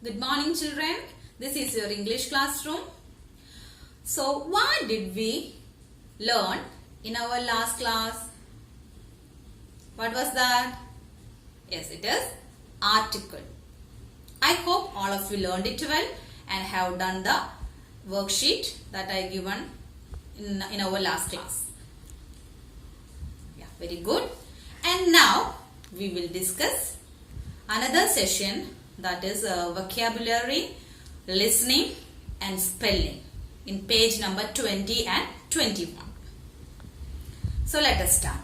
Good morning, children. This is your English classroom. So, what did we learn in our last class? What was that? Yes, it is article. I hope all of you learned it well and have done the worksheet that I given in our last class. Yeah, very good. And now we will discuss another session, that is vocabulary, listening and spelling in page number 20 and 21. So let us start.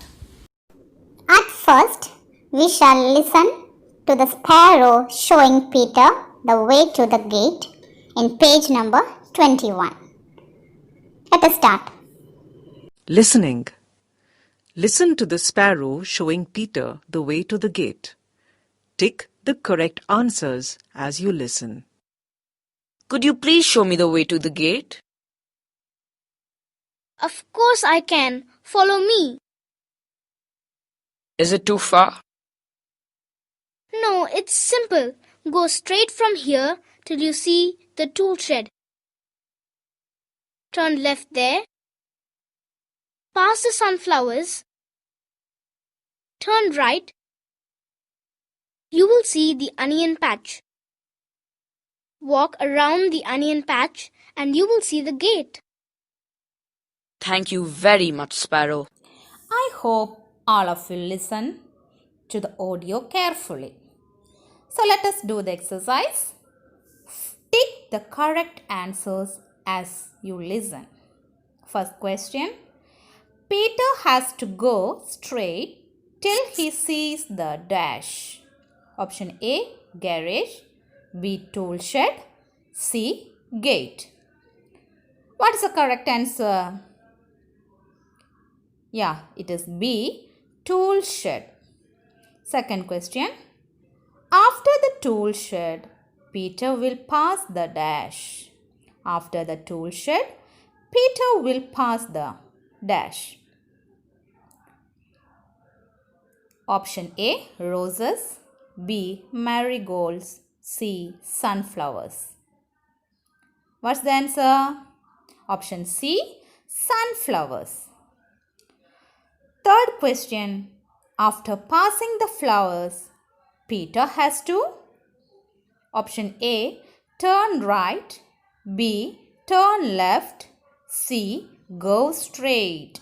At first, we shall listen to the sparrow showing Peter the way to the gate in page number 21. Let us start. Listening. Listen to the sparrow showing Peter the way to the gate. Tick the correct answers as you listen. Could you please show me the way to the gate? Of course I can. Follow me. Is it too far? No, it's simple. Go straight from here till you see the tool shed. Turn left there. Pass the sunflowers. Turn right. You will see the onion patch. Walk around the onion patch and you will see the gate. Thank you very much, Sparrow. I hope all of you listen to the audio carefully. So let us do the exercise. Tick the correct answers as you listen. First question. Peter has to go straight till he sees the dash. Option A, garage. B, tool shed. C, gate. What is the correct answer? Yeah, it is B, tool shed. Second question. After the tool shed, Peter will pass the dash. After the tool shed, Peter will pass the dash. Option A, roses. B, marigolds. C, sunflowers. What's the answer? Option C, sunflowers. Third question. After passing the flowers, Peter has to. Option A, turn right. B, turn left. C, go straight.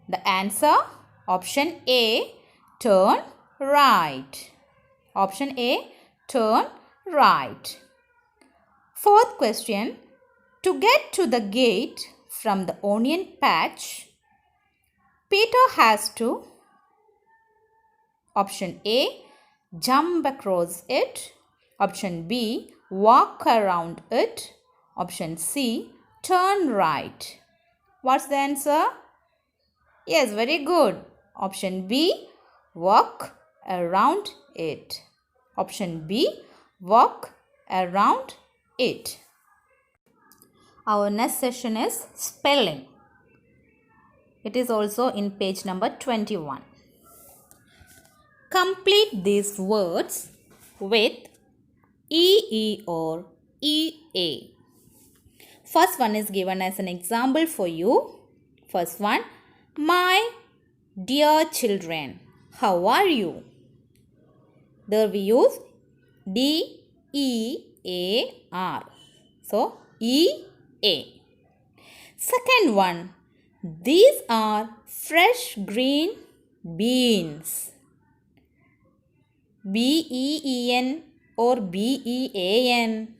The answer, option A, turn right. Option A, turn right. Fourth question. To get to the gate from the onion patch, Peter has to. Option A, jump across it. Option B, walk around it. Option C, turn right. What's the answer? Yes, very good. Option B, walk around it. Option B, walk around it. Our next session is spelling. It is also in page number 21. Complete these words with EE or EA. First one is given as an example for you. First one, my dear children, how are you? There we use DEAR. So, EA. Second one, these are fresh green beans. BEEN or BEAN.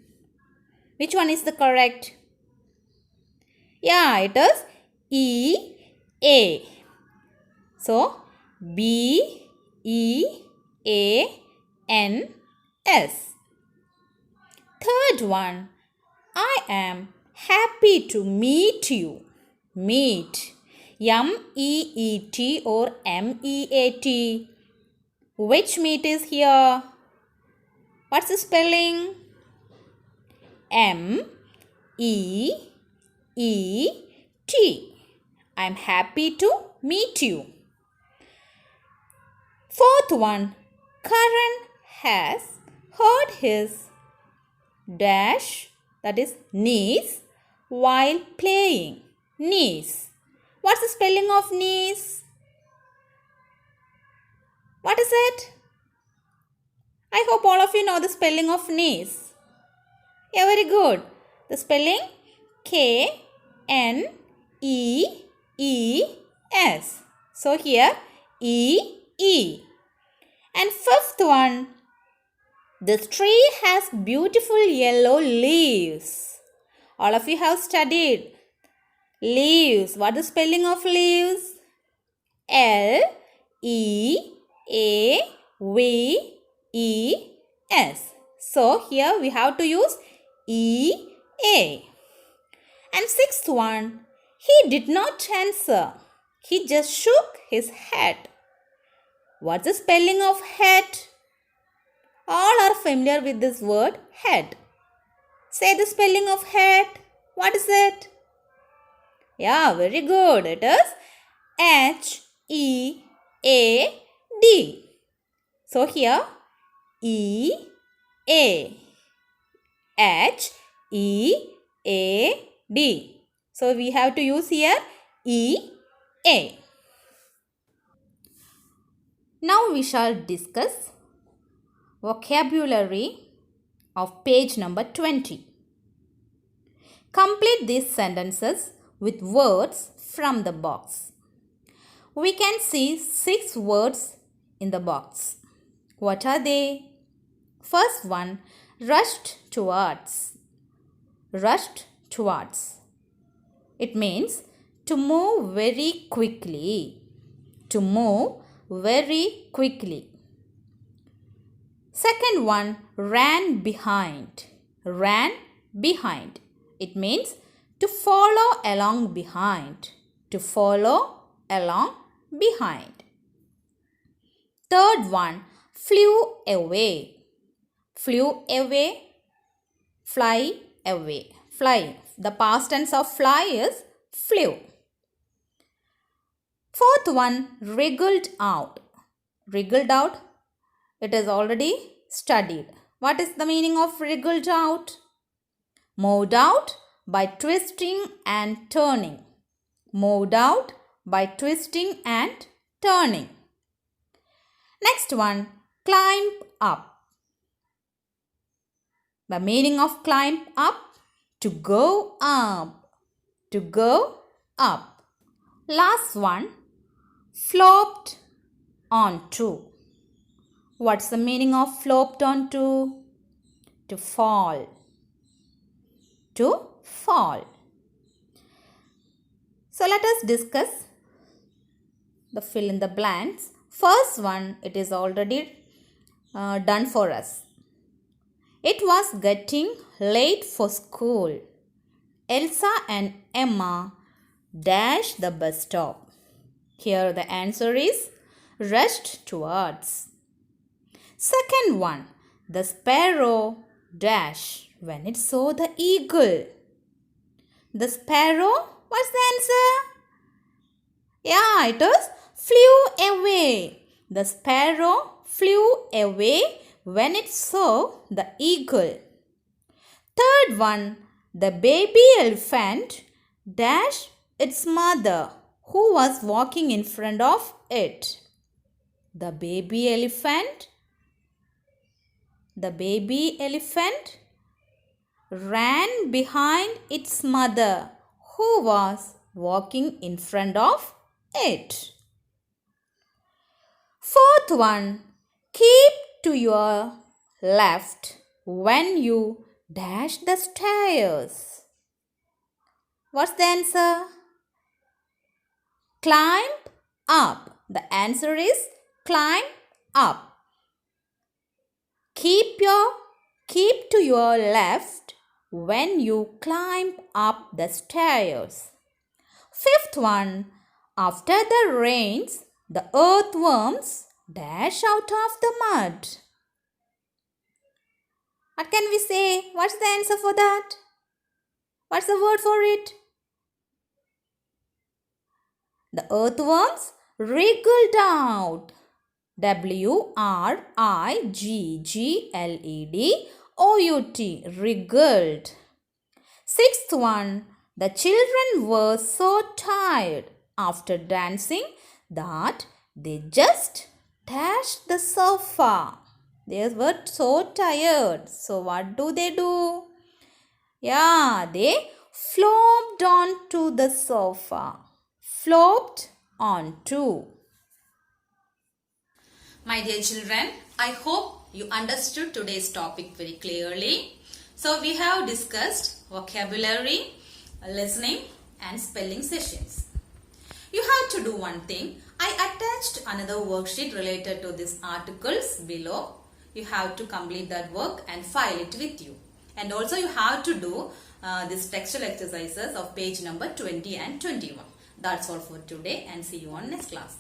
Which one is the correct? Yeah, it is EA. So, BEANS. Third one, I am happy to meet you. Meet. MEET or MEAT. Which meet is here? What's the spelling? MEET. I'm happy to meet you. Fourth one, Karan has hurt his dash, that is knees, while playing. Knees. What's the spelling of knees? What is it? I hope all of you know the spelling of knees. Yeah, very good. The spelling K-N-E-E-S. So here E-E. And fifth one, this tree has beautiful yellow leaves. All of you have studied leaves. What is the spelling of leaves? L-E-A-V-E-S. So here we have to use E-A. And sixth one, he did not answer. He just shook his head. What's the spelling of head? All are familiar with this word head. Say the spelling of head. What is it? Yeah, very good. It is H-E-A-D. So here E-A. H-E-A-D. So we have to use here E-A. Now we shall discuss vocabulary of page number 20. Complete these sentences with words from the box. We can see 6 words in the box. What are they? First one, rushed towards. Rushed towards. It means to move very quickly. To move very quickly. Second one, ran behind. Ran behind. It means to follow along behind. To follow along behind. Third one, flew away. Flew away. Fly away. Fly. The past tense of fly is flew. Fourth one, wriggled out. Wriggled out. It is already studied. What is the meaning of wriggled out? Moved out by twisting and turning. Moved out by twisting and turning. Next one, climb up. The meaning of climb up? To go up. To go up. Last one, flopped onto. What's the meaning of flopped onto? To fall. To fall. So let us discuss the fill in the blanks. First one, it is already done for us. It was getting late for school. Elsa and Emma dashed the bus stop. Here the answer is rushed towards. Second one, the sparrow dash when it saw the eagle. The sparrow, what's the answer? Yeah, it is flew away. The sparrow flew away when it saw the eagle. Third one, the baby elephant dashed its mother who was walking in front of it. The baby elephant ran behind its mother who was walking in front of it. Fourth one, keep to your left when you dash the stairs. What's the answer? Climb up. The answer is climb up. Keep to your left when you climb up the stairs. Fifth one, after the rains, the earthworms dash out of the mud. What can we say? What's the answer for that? What's the word for it? The earthworms wriggled out. W-R-I-G-G-L-E-D O-U-T, wriggled. Sixth one, the children were so tired after dancing that they just dashed the sofa. They were so tired. So what do? Yeah, they flopped onto the sofa. Flopped onto. My dear children, I hope you understood today's topic very clearly. So we have discussed vocabulary, listening and spelling sessions. You have to do one thing. I attached another worksheet related to these articles below. You have to complete that work and file it with you. And also you have to do these textual exercises of page number 20 and 21. That's all for today and see you on next class.